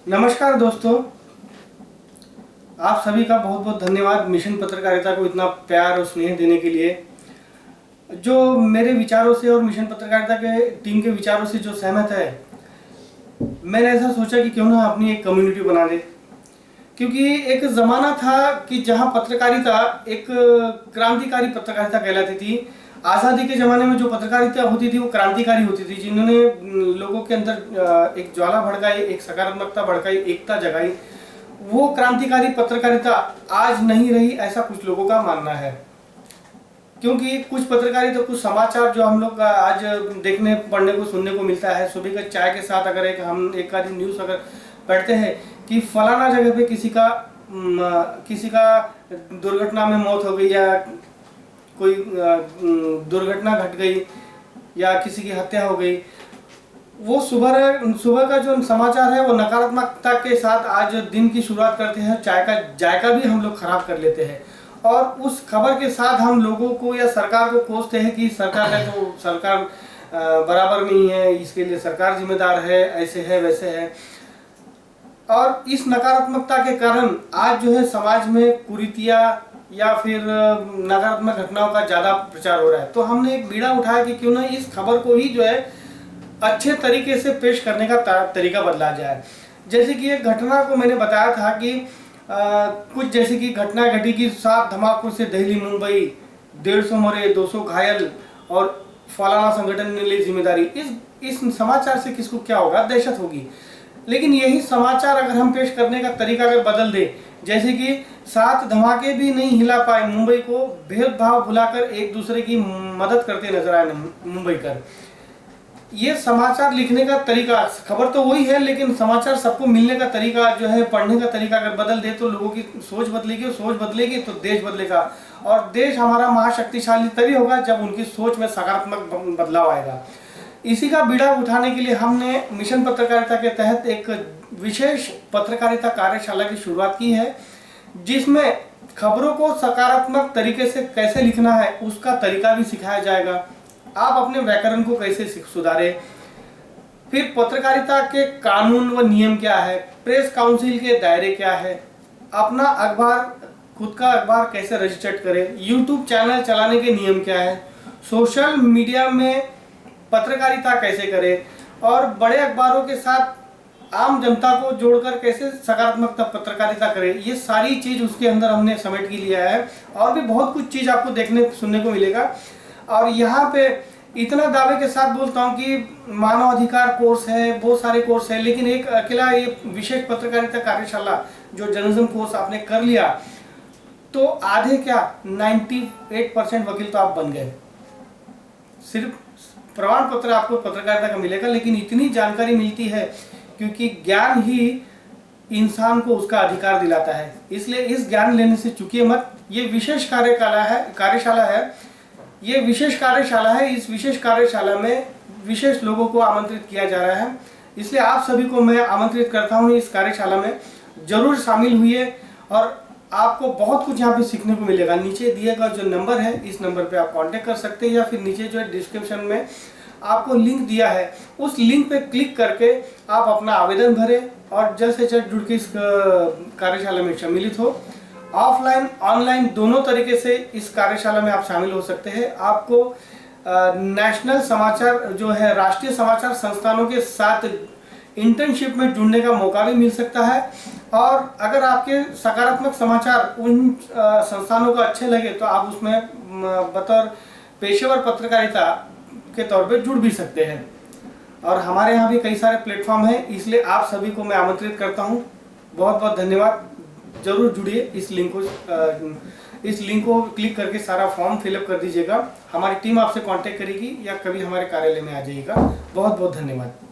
नमस्कार दोस्तों, आप सभी का बहुत बहुत धन्यवाद मिशन पत्रकारिता को इतना प्यार और स्नेह देने के लिए। जो मेरे विचारों से और मिशन पत्रकारिता के टीम के विचारों से जो सहमत है, मैंने ऐसा सोचा कि क्यों ना अपनी एक कम्युनिटी बना दे। क्योंकि एक ज़माना था कि जहां पत्रकारिता एक क्रांतिकारी पत्रकारिता कहलाती थी। आज़ादी के ज़माने में जो पत्रकारिता होती थी वो क्रांतिकारी होती थी, जिन्होंने लोगों के अंदर एक ज्वाला भड़काई, एक सकारात्मकता भड़काई, एकता जगाई। वो क्रांतिकारी पत्रकारिता आज नहीं रही, ऐसा कुछ लोगों का मानना है। क्योंकि कुछ पत्रकारिता, कुछ समाचार जो हम लोग आज देखने पढ़ने को सुनने को मिलता है, सुबह का चाय के साथ अगर एक आधी न्यूज़ अगर पढ़ते हैं कि फलाना जगह पे किसी का दुर्घटना में मौत हो गई, या कोई दुर्घटना घट गई, या किसी की हत्या हो गई, वो सुबह का जो समाचार है वो नकारात्मकता के साथ आज दिन की शुरुआत करते हैं। चाय का जायका भी हम लोग खराब कर लेते हैं, और उस खबर के साथ हम लोगों को या सरकार को कोसते हैं कि सरकार है तो सरकार बराबर नहीं है, इसके लिए सरकार जिम्मेदार है, ऐसे है वैसे है। और इस नकारात्मकता के कारण आज जो है समाज में कुरीतियाँ या फिर नकारात्मक घटनाओं का ज़्यादा प्रचार हो रहा है। तो हमने एक बीड़ा उठाया कि क्यों ना इस खबर को ही जो है अच्छे तरीके से पेश करने का तरीका बदला जाए। जैसे कि एक घटना को मैंने बताया था कि कुछ जैसे कि घटना घटी कि 7 धमाकों से दिल्ली मुंबई, 150 मरे, 200 घायल, और फलाना संगठन ने ली जिम्मेदारी। इस समाचार से किसको क्या होगा? दहशत होगी। लेकिन यही समाचार अगर हम पेश करने का तरीका अगर बदल दे, जैसे कि 7 धमाके भी नहीं हिला पाए मुंबई को, भेदभाव भुलाकर एक दूसरे की मदद करते नजर आए मुंबई कर। ये समाचार लिखने का तरीका, खबर तो वही है लेकिन समाचार सबको मिलने का तरीका जो है, पढ़ने का तरीका अगर बदल दे तो लोगों की सोच बदलेगी, सोच बदलेगी तो देश बदलेगा। और देश हमारा महाशक्तिशाली तभी होगा जब उनकी सोच में सकारात्मक बदलाव आएगा। इसी का बीड़ा उठाने के लिए हमने मिशन पत्रकारिता के तहत एक विशेष पत्रकारिता कार्यशाला की शुरुआत की है, जिसमें खबरों को सकारात्मक तरीके से कैसे लिखना है उसका तरीका भी सिखाया जाएगा। आप अपने व्याकरण को कैसे सुधारें, फिर पत्रकारिता के कानून व नियम क्या है, प्रेस काउंसिल के दायरे क्या है, अपना अखबार, खुद का अखबार कैसे रजिस्टर्ड करें, यूट्यूब चैनल चलाने के नियम क्या है, सोशल मीडिया में पत्रकारिता कैसे करें, और बड़े अखबारों के साथ आम जनता को जोड़कर कैसे सकारात्मक पत्रकारिता करें। ये सारी चीज़ उसके अंदर हमने समेट के लिया है। और भी बहुत कुछ चीज़ आपको देखने सुनने को मिलेगा। और यहाँ पे इतना दावे के साथ बोलता हूँ कि मानव अधिकार कोर्स है, बहुत सारे कोर्स है, लेकिन एक अकेला ये विशेष पत्रकारिता कार्यशाला जो जर्नलिज्म कोर्स आपने कर लिया तो आधे क्या 98% वकील तो आप बन गए। सिर्फ प्रमाण पत्र आपको पत्रकारिता का मिलेगा, लेकिन इतनी जानकारी मिलती है क्योंकि ज्ञान ही इंसान को उसका अधिकार दिलाता है। इसलिए इस ज्ञान लेने से चूकिए मत। ये विशेष कार्यशाला है। ये विशेष कार्यशाला है। इस विशेष कार्यशाला में विशेष लोगों को आमंत्रित किया जा रहा है, इसलिए आप सभी को मैं आमंत्रित करता हूँ इस कार्यशाला में जरूर शामिल हुइए। और आपको बहुत कुछ यहाँ पे सीखने को मिलेगा। नीचे दिए गया जो नंबर है, इस नंबर पे आप कांटेक्ट कर सकते हैं, या फिर नीचे जो है डिस्क्रिप्शन में आपको लिंक दिया है, उस लिंक पे क्लिक करके आप अपना आवेदन भरें और जल्द से जल्द जुड़ के इस कार्यशाला में सम्मिलित हो। ऑफलाइन ऑनलाइन दोनों तरीके से इस कार्यशाला में आप शामिल हो सकते हैं। आपको नेशनल समाचार जो है, राष्ट्रीय समाचार संस्थानों के साथ इंटर्नशिप में जुड़ने का मौका भी मिल सकता है। और अगर आपके सकारात्मक समाचार उन संस्थानों को अच्छे लगे तो आप उसमें बतौर पेशेवर पत्रकारिता के तौर पे जुड़ भी सकते हैं। और हमारे यहाँ भी कई सारे प्लेटफॉर्म हैं, इसलिए आप सभी को मैं आमंत्रित करता हूँ। बहुत बहुत धन्यवाद। जरूर जुड़िए। इस लिंक को क्लिक करके सारा फॉर्म फिलअप कर दीजिएगा। हमारी टीम आपसे कांटेक्ट करेगी या कभी हमारे कार्यालय में आ जाइएगा। बहुत बहुत धन्यवाद।